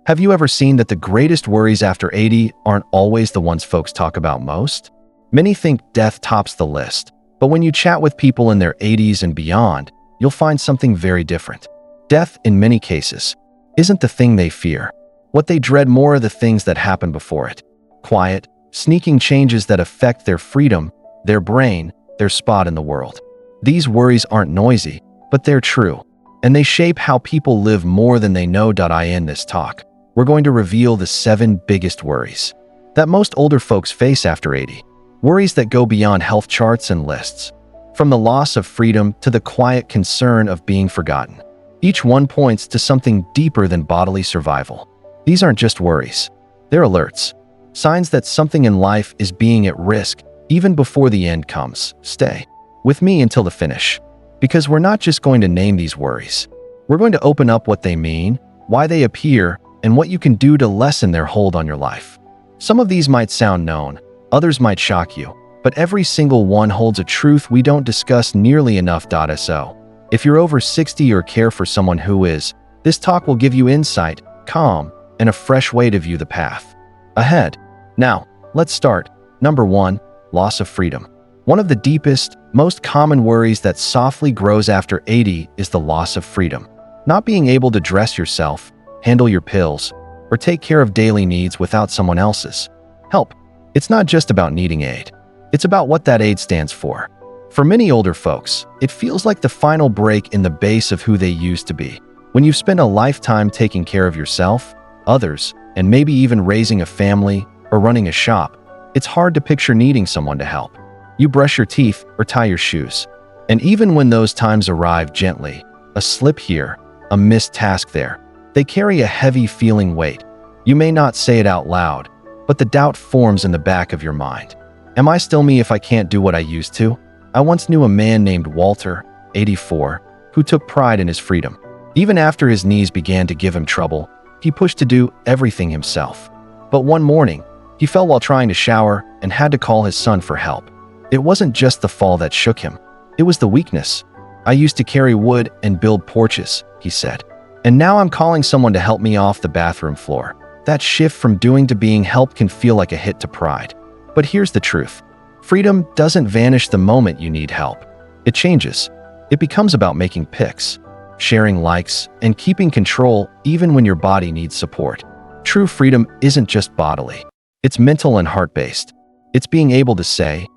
Have you ever seen that the greatest worries after 80 aren't always the ones folks talk about most? Many think death tops the list, but when you chat with people in their 80s and beyond, you'll find something very different. Death, in many cases, isn't the thing they fear. What they dread more are the things that happen before it. Quiet, sneaking changes that affect their freedom, their brain, their spot in the world. These worries aren't noisy, but they're true, and they shape how people live more than they know. In this talk, we're going to reveal the 7 biggest worries that most older folks face after 80. Worries that go beyond health charts and lists. From the loss of freedom to the quiet concern of being forgotten. Each one points to something deeper than bodily survival. These aren't just worries. They're alerts. Signs that something in life is being at risk even before the end comes. Stay with me until the finish, because we're not just going to name these worries. We're going to open up what they mean, why they appear, and what you can do to lessen their hold on your life. Some of these might sound known, others might shock you, but every single one holds a truth we don't discuss nearly enough. So, if you're over 60 or care for someone who is, this talk will give you insight, calm, and a fresh way to view the path ahead. Now, let's start. Number 1, loss of freedom. One of the deepest, most common worries that softly grows after 80 is the loss of freedom. Not being able to dress yourself, handle your pills, or take care of daily needs without someone else's help. It's not just about needing aid. It's about what that aid stands for. For many older folks, it feels like the final break in the base of who they used to be. When you've spent a lifetime taking care of yourself, others, and maybe even raising a family or running a shop, it's hard to picture needing someone to help. You brush your teeth or tie your shoes. And even when those times arrive gently, a slip here, a missed task there, they carry a heavy feeling weight. You may not say it out loud, but the doubt forms in the back of your mind. Am I still me if I can't do what I used to? I once knew a man named Walter, 84, who took pride in his freedom. Even after his knees began to give him trouble, he pushed to do everything himself. But one morning, he fell while trying to shower and had to call his son for help. It wasn't just the fall that shook him. It was the weakness. I used to carry wood and build porches, he said. And now I'm calling someone to help me off the bathroom floor. That shift from doing to being helped can feel like a hit to pride. But here's the truth. Freedom doesn't vanish the moment you need help. It changes. It becomes about making picks, sharing likes, and keeping control even when your body needs support. True freedom isn't just bodily. It's mental and heart-based. It's being able to say,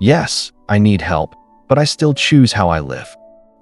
yes, I need help, but I still choose how I live.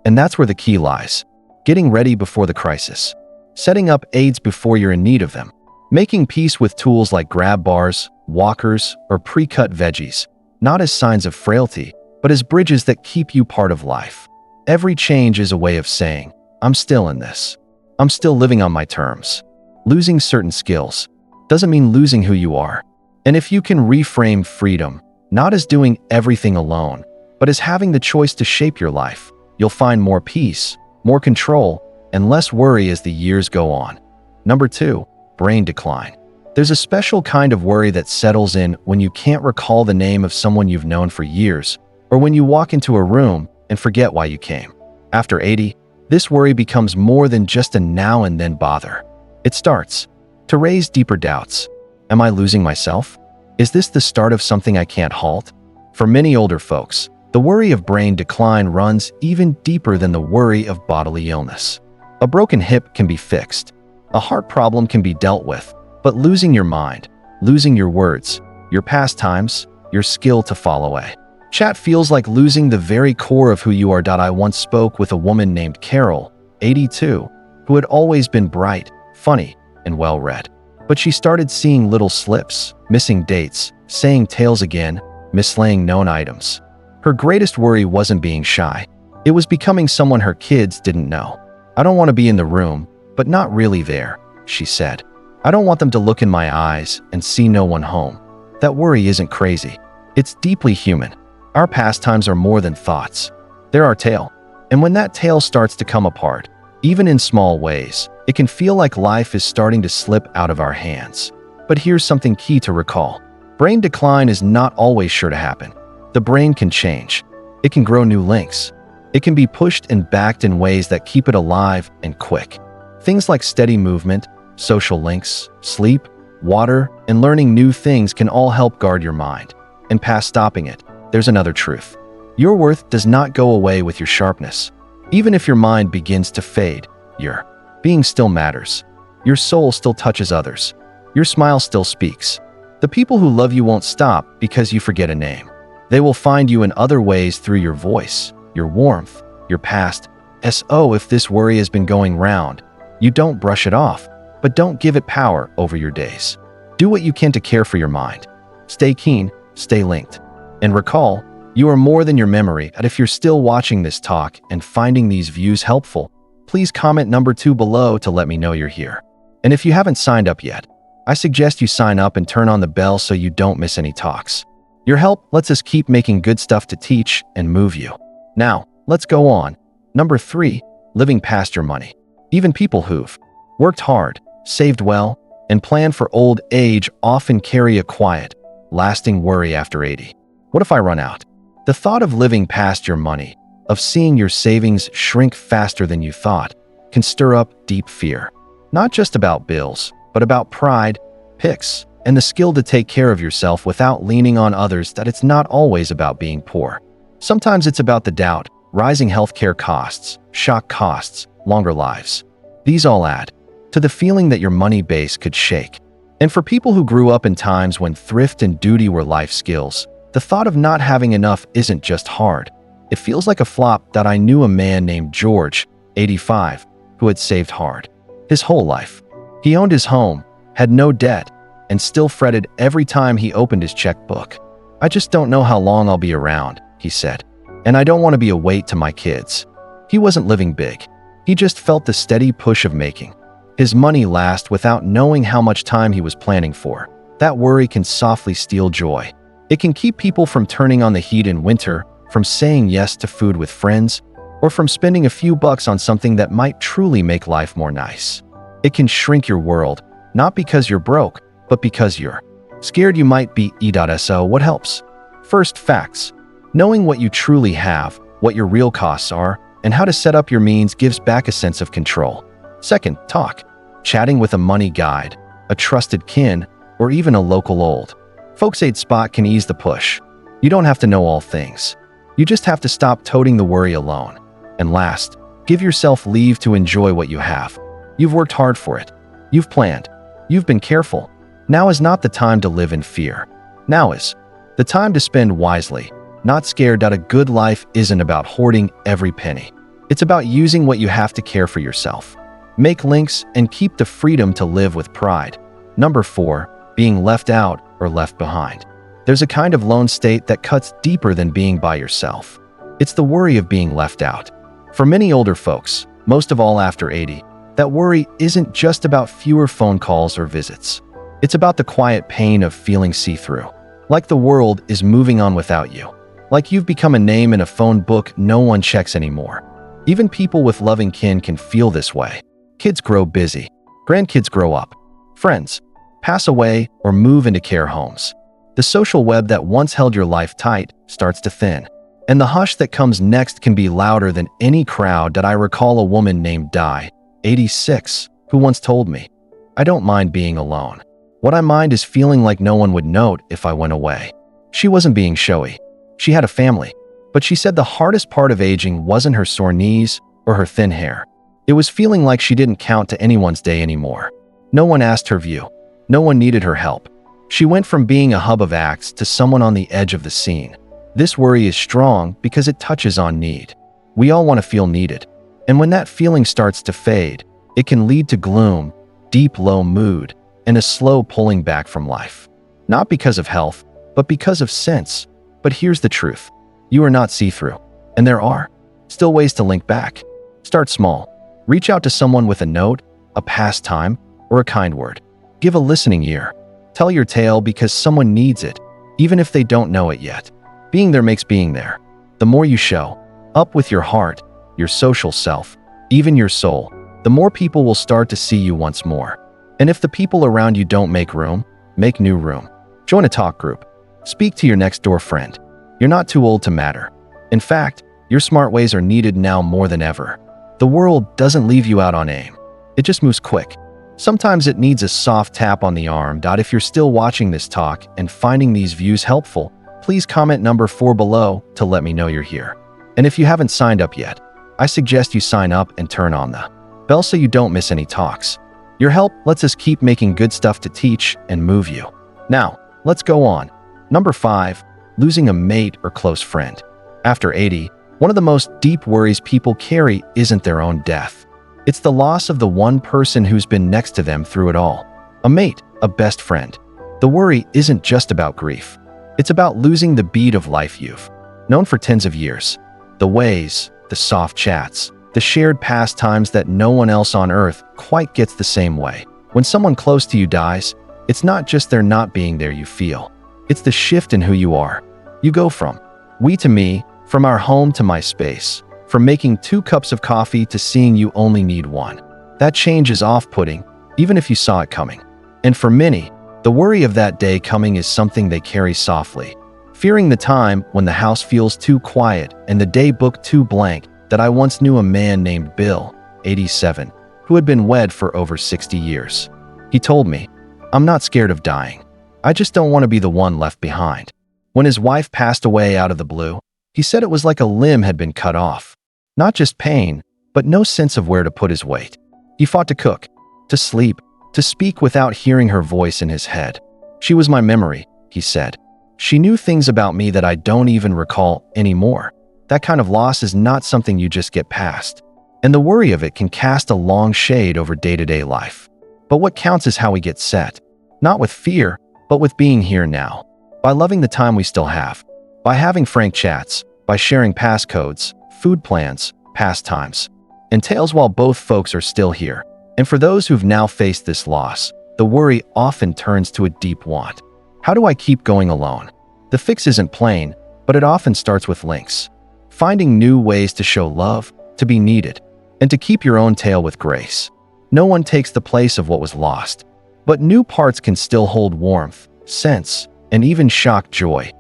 And that's where the key lies. Getting ready before the crisis. Setting up aids before you're in need of them. Making peace with tools like grab bars, walkers, or pre-cut veggies, not as signs of frailty, but as bridges that keep you part of life. Every change is a way of saying, I'm still in this. I'm still living on my terms. Losing certain skills doesn't mean losing who you are. And if you can reframe freedom, not as doing everything alone, but as having the choice to shape your life, you'll find more peace, more control, and less worry as the years go on. Number 2, brain decline. There's a special kind of worry that settles in when you can't recall the name of someone you've known for years, or when you walk into a room and forget why you came. After 80, this worry becomes more than just a now and then bother. It starts to raise deeper doubts. Am I losing myself? Is this the start of something I can't halt? For many older folks, the worry of brain decline runs even deeper than the worry of bodily illness. A broken hip can be fixed. A heart problem can be dealt with. But losing your mind, losing your words, your pastimes, your skill to fall away. Chat feels like losing the very core of who you are. I once spoke with a woman named Carol, 82, who had always been bright, funny, and well-read. But she started seeing little slips, missing dates, saying tales again, mislaying known items. Her greatest worry wasn't being shy. It was becoming someone her kids didn't know. I don't want to be in the room, but not really there, she said. I don't want them to look in my eyes and see no one home. That worry isn't crazy. It's deeply human. Our pastimes are more than thoughts. They're our tale. And when that tale starts to come apart, even in small ways, it can feel like life is starting to slip out of our hands. But here's something key to recall. Brain decline is not always sure to happen. The brain can change. It can grow new links. It can be pushed and backed in ways that keep it alive and quick. Things like steady movement, social links, sleep, water, and learning new things can all help guard your mind. And past stopping it, there's another truth. Your worth does not go away with your sharpness. Even if your mind begins to fade, your being still matters. Your soul still touches others. Your smile still speaks. The people who love you won't stop because you forget a name. They will find you in other ways through your voice, your warmth, your past. So if this worry has been going round, you don't brush it off, but don't give it power over your days. Do what you can to care for your mind. Stay keen, stay linked. And recall, you are more than your memory. And if you're still watching this talk and finding these views helpful, please comment number 2 below to let me know you're here. And if you haven't signed up yet, I suggest you sign up and turn on the bell so you don't miss any talks. Your help lets us keep making good stuff to teach and move you. Now, let's go on. Number 3, living past your money. Even people who've worked hard, saved well, and planned for old age often carry a quiet, lasting worry after 80. What if I run out? The thought of living past your money, of seeing your savings shrink faster than you thought, can stir up deep fear. Not just about bills, but about pride, picks, and the skill to take care of yourself without leaning on others. That it's not always about being poor. Sometimes it's about the doubt, rising healthcare costs, shock costs, longer lives. These all add to the feeling that your money base could shake. And for people who grew up in times when thrift and duty were life skills, the thought of not having enough isn't just hard. It feels like a flop. That I knew a man named George, 85, who had saved hard his whole life. He owned his home, had no debt, and still fretted every time he opened his checkbook. I just don't know how long I'll be around, he said. And I don't want to be a weight to my kids. He wasn't living big. He just felt the steady push of making his money last without knowing how much time he was planning for. That worry can softly steal joy. It can keep people from turning on the heat in winter, from saying yes to food with friends, or from spending a few bucks on something that might truly make life more nice. It can shrink your world, not because you're broke, but because you're scared you might be. So what helps? First, facts. Knowing what you truly have, what your real costs are, and how to set up your means gives back a sense of control. Second, talk. Chatting with a money guide, a trusted kin, or even a local old folks aid spot can ease the push. You don't have to know all things. You just have to stop toting the worry alone. And last, give yourself leave to enjoy what you have. You've worked hard for it. You've planned. You've been careful. Now is not the time to live in fear. Now is the time to spend wisely, not scared. That a good life isn't about hoarding every penny. It's about using what you have to care for yourself. Make links and keep the freedom to live with pride. Number 4, being left out or left behind. There's a kind of lone state that cuts deeper than being by yourself. It's the worry of being left out. For many older folks, most of all after 80, that worry isn't just about fewer phone calls or visits. It's about the quiet pain of feeling see-through. Like the world is moving on without you. Like you've become a name in a phone book no one checks anymore. Even people with loving kin can feel this way. Kids grow busy. Grandkids grow up. Friends pass away or move into care homes. The social web that once held your life tight starts to thin. And the hush that comes next can be louder than any crowd. That I recall a woman named Di, 86, who once told me, "I don't mind being alone. What I mind is feeling like no one would note if I went away." She wasn't being showy. She had a family. But she said the hardest part of aging wasn't her sore knees or her thin hair. It was feeling like she didn't count to anyone's day anymore. No one asked her view. No one needed her help. She went from being a hub of acts to someone on the edge of the scene. This worry is strong because it touches on need. We all want to feel needed. And when that feeling starts to fade, it can lead to gloom, deep low mood, and a slow pulling back from life. Not because of health, but because of sense. But here's the truth. You are not see-through. And there are still ways to link back. Start small. Reach out to someone with a note, a pastime, or a kind word. Give a listening ear. Tell your tale because someone needs it, even if they don't know it yet. Being there makes being there. The more you show up with your heart, your social self, even your soul, the more people will start to see you once more. And if the people around you don't make room, make new room. Join a talk group. Speak to your next door friend. You're not too old to matter. In fact, your smart ways are needed now more than ever. The world doesn't leave you out on aim. It just moves quick. Sometimes it needs a soft tap on the arm. If you're still watching this talk and finding these views helpful, please comment number 4 below to let me know you're here. And if you haven't signed up yet, I suggest you sign up and turn on the bell so you don't miss any talks. Your help lets us keep making good stuff to teach and move you. Now, let's go on. Number 5, losing a mate or close friend. After 80, one of the most deep worries people carry isn't their own death. It's the loss of the one person who's been next to them through it all. A mate, a best friend. The worry isn't just about grief. It's about losing the beat of life you've known for tens of years. The ways, the soft chats, the shared pastimes that no one else on earth quite gets the same way. When someone close to you dies, it's not just their not being there you feel. It's the shift in who you are. You go from we to me, from our home to my space, from making 2 cups of coffee to seeing you only need 1. That change is off-putting, even if you saw it coming. And for many, the worry of that day coming is something they carry softly, fearing the time when the house feels too quiet and the day book too blank. That I once knew a man named Bill, 87, who had been wed for over 60 years. He told me, "I'm not scared of dying. I just don't want to be the one left behind." When his wife passed away out of the blue, he said it was like a limb had been cut off. Not just pain, but no sense of where to put his weight. He fought to cook, to sleep, to speak without hearing her voice in his head. "She was my memory," he said. "She knew things about me that I don't even recall anymore." That kind of loss is not something you just get past. And the worry of it can cast a long shade over day-to-day life. But what counts is how we get set. Not with fear, but with being here now. By loving the time we still have. By having frank chats. By sharing passcodes, food plans, pastimes, and tales while both folks are still here. And for those who've now faced this loss, the worry often turns to a deep want. How do I keep going alone? The fix isn't plain, but it often starts with links. Finding new ways to show love, to be needed, and to keep your own tale with grace. No one takes the place of what was lost, but new parts can still hold warmth, sense, and even shock joy.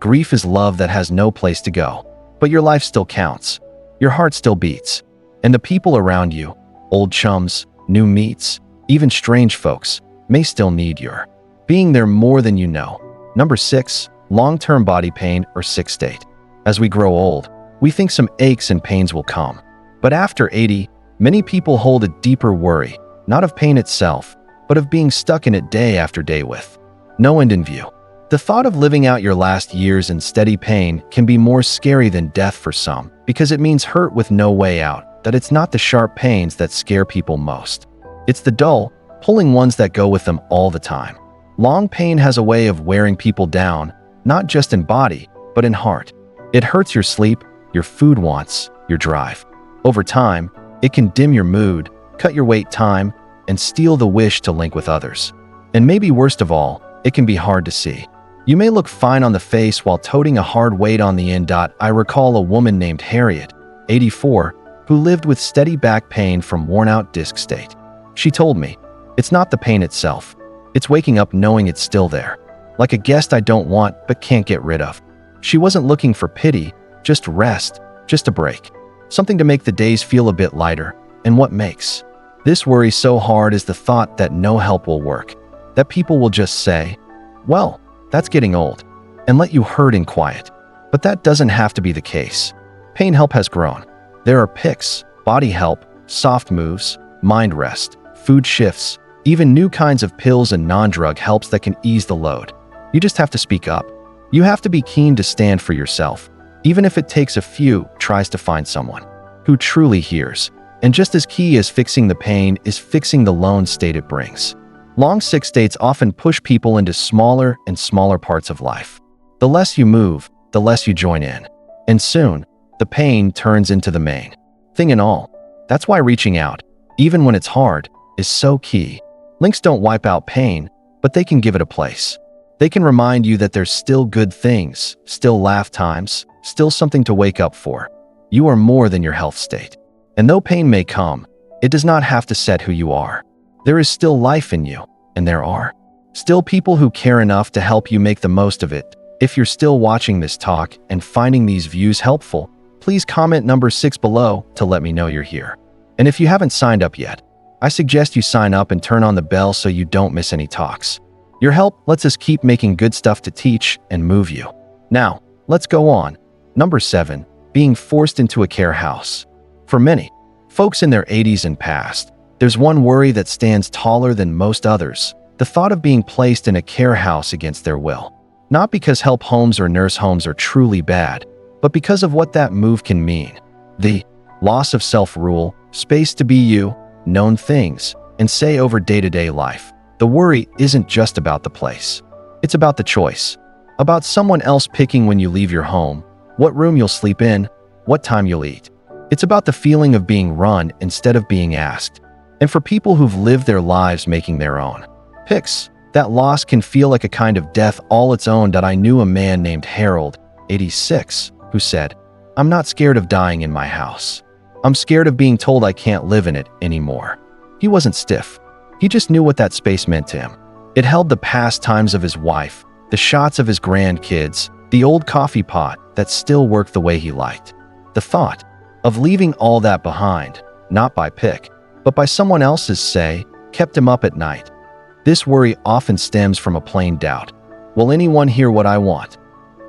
Grief is love that has no place to go, but your life still counts. Your heart still beats, and the people around you, old chums, new meets, even strange folks, may still need your being there more than you know. Number 6, long-term body pain or sick state. As we grow old, we think some aches and pains will come. But after 80, many people hold a deeper worry, not of pain itself, but of being stuck in it day after day with no end in view. The thought of living out your last years in steady pain can be more scary than death for some, because it means hurt with no way out. That it's not the sharp pains that scare people most. It's the dull, pulling ones that go with them all the time. Long pain has a way of wearing people down, not just in body, but in heart. It hurts your sleep, your food wants, your drive. Over time, it can dim your mood, cut your wait time, and steal the wish to link with others. And maybe worst of all, it can be hard to see. You may look fine on the face while toting a hard weight on the end. I recall a woman named Harriet, 84, who lived with steady back pain from worn-out disc state. She told me, "It's not the pain itself. It's waking up knowing it's still there. Like a guest I don't want but can't get rid of." She wasn't looking for pity, just rest, just a break. Something to make the days feel a bit lighter. And what makes this worry so hard is the thought that no help will work. That people will just say, "Well, that's getting old," and let you hurt in quiet. But that doesn't have to be the case. Pain help has grown. There are picks, body help, soft moves, mind rest, food shifts, even new kinds of pills and non-drug helps that can ease the load. You just have to speak up. You have to be keen to stand for yourself, even if it takes a few tries to find someone who truly hears. And just as key as fixing the pain is fixing the lone state it brings. Long sick states often push people into smaller and smaller parts of life. The less you move, the less you join in. And soon, the pain turns into the main thing and all. That's why reaching out, even when it's hard, is so key. Links don't wipe out pain, but they can give it a place. They can remind you that there's still good things, still laugh times, still something to wake up for. You are more than your health state. And though pain may come, it does not have to set who you are. There is still life in you, and there are still people who care enough to help you make the most of it. If you're still watching this talk and finding these views helpful, please comment number 6 below to let me know you're here. And if you haven't signed up yet, I suggest you sign up and turn on the bell so you don't miss any talks. Your help lets us keep making good stuff to teach and move you. Now, let's go on. Number 7. Being forced into a care house. For many folks in their 80s and past, there's one worry that stands taller than most others: the thought of being placed in a care house against their will. Not because help homes or nurse homes are truly bad, but because of what that move can mean. The loss of self-rule, space to be you, known things, and say over day-to-day life. The worry isn't just about the place. It's about the choice. About someone else picking when you leave your home, what room you'll sleep in, what time you'll eat. It's about the feeling of being run instead of being asked. And for people who've lived their lives making their own picks, that loss can feel like a kind of death all its own. I knew a man named Harold, 86, who said, "I'm not scared of dying in my house. I'm scared of being told I can't live in it anymore." He wasn't stiff. He just knew what that space meant to him. It held the past times of his wife, the shots of his grandkids, the old coffee pot that still worked the way he liked. The thought of leaving all that behind, not by pick, but by someone else's say, kept him up at night. This worry often stems from a plain doubt. Will anyone hear what I want?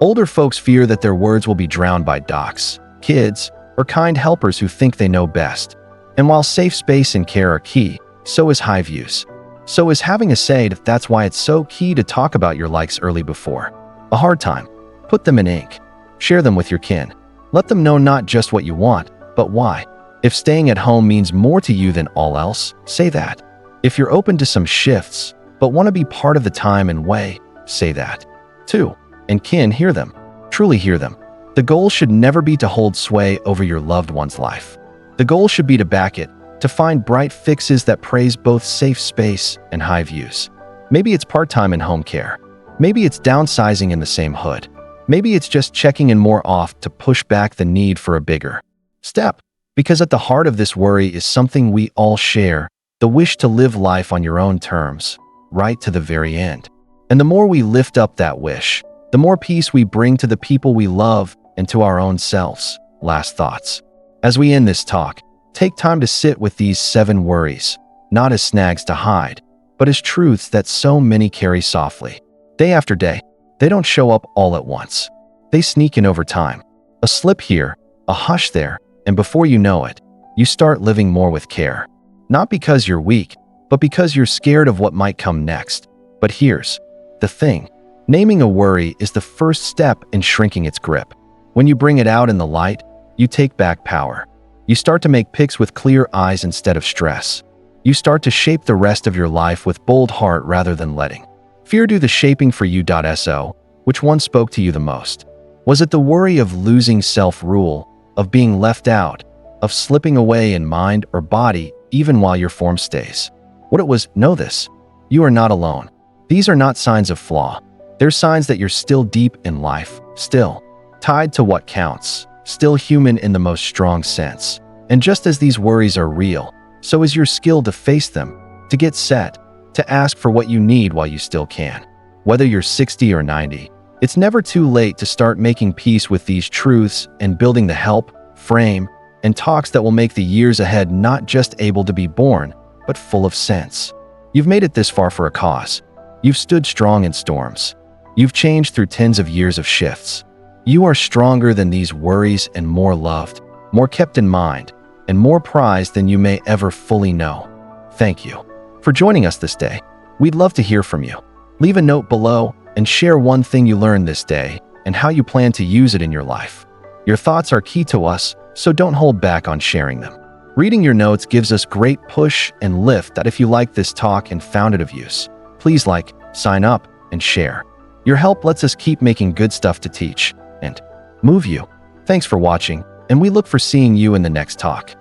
Older folks fear that their words will be drowned by docs, kids, or kind helpers who think they know best. And while safe space and care are key, so is high views. So is having a say. That's why it's so key to talk about your likes early before a hard time. Put them in ink. Share them with your kin. Let them know not just what you want, but why. If staying at home means more to you than all else, say that. If you're open to some shifts, but want to be part of the time and way, say that. 2. And kin, hear them. Truly hear them. The goal should never be to hold sway over your loved one's life. The goal should be to back it, to find bright fixes that praise both safe space and high views. Maybe it's part-time in home care. Maybe it's downsizing in the same hood. Maybe it's just checking in more often to push back the need for a bigger step. Because at the heart of this worry is something we all share: the wish to live life on your own terms, right to the very end. And the more we lift up that wish, the more peace we bring to the people we love and to our own selves. Last thoughts. As we end this talk, take time to sit with these 7 worries, not as snags to hide, but as truths that so many carry softly. Day after day, they don't show up all at once. They sneak in over time. A slip here, a hush there, and before you know it, you start living more with care. Not because you're weak, but because you're scared of what might come next. But here's the thing. Naming a worry is the first step in shrinking its grip. When you bring it out in the light, you take back power. You start to make picks with clear eyes instead of stress. You start to shape the rest of your life with bold heart rather than letting fear do the shaping for you. So, which one spoke to you the most? Was it the worry of losing self-rule, of being left out, of slipping away in mind or body even while your form stays? What it was, know this: you are not alone. These are not signs of flaw. They're signs that you're still deep in life, still tied to what counts, still human in the most strong sense. And just as these worries are real, so is your skill to face them, to get set, to ask for what you need while you still can. Whether you're 60 or 90, it's never too late to start making peace with these truths and building the help, frame, and talks that will make the years ahead not just able to be born, but full of sense. You've made it this far for a cause. You've stood strong in storms. You've changed through tens of years of shifts. You are stronger than these worries and more loved, more kept in mind, and more prized than you may ever fully know. Thank you for joining us this day. We'd love to hear from you. Leave a note below and share one thing you learned this day and how you plan to use it in your life. Your thoughts are key to us, so don't hold back on sharing them. Reading your notes gives us great push and lift. That if you like this talk and found it of use, please like, sign up, and share. Your help lets us keep making good stuff to teach and move you. Thanks for watching, and we look for seeing you in the next talk.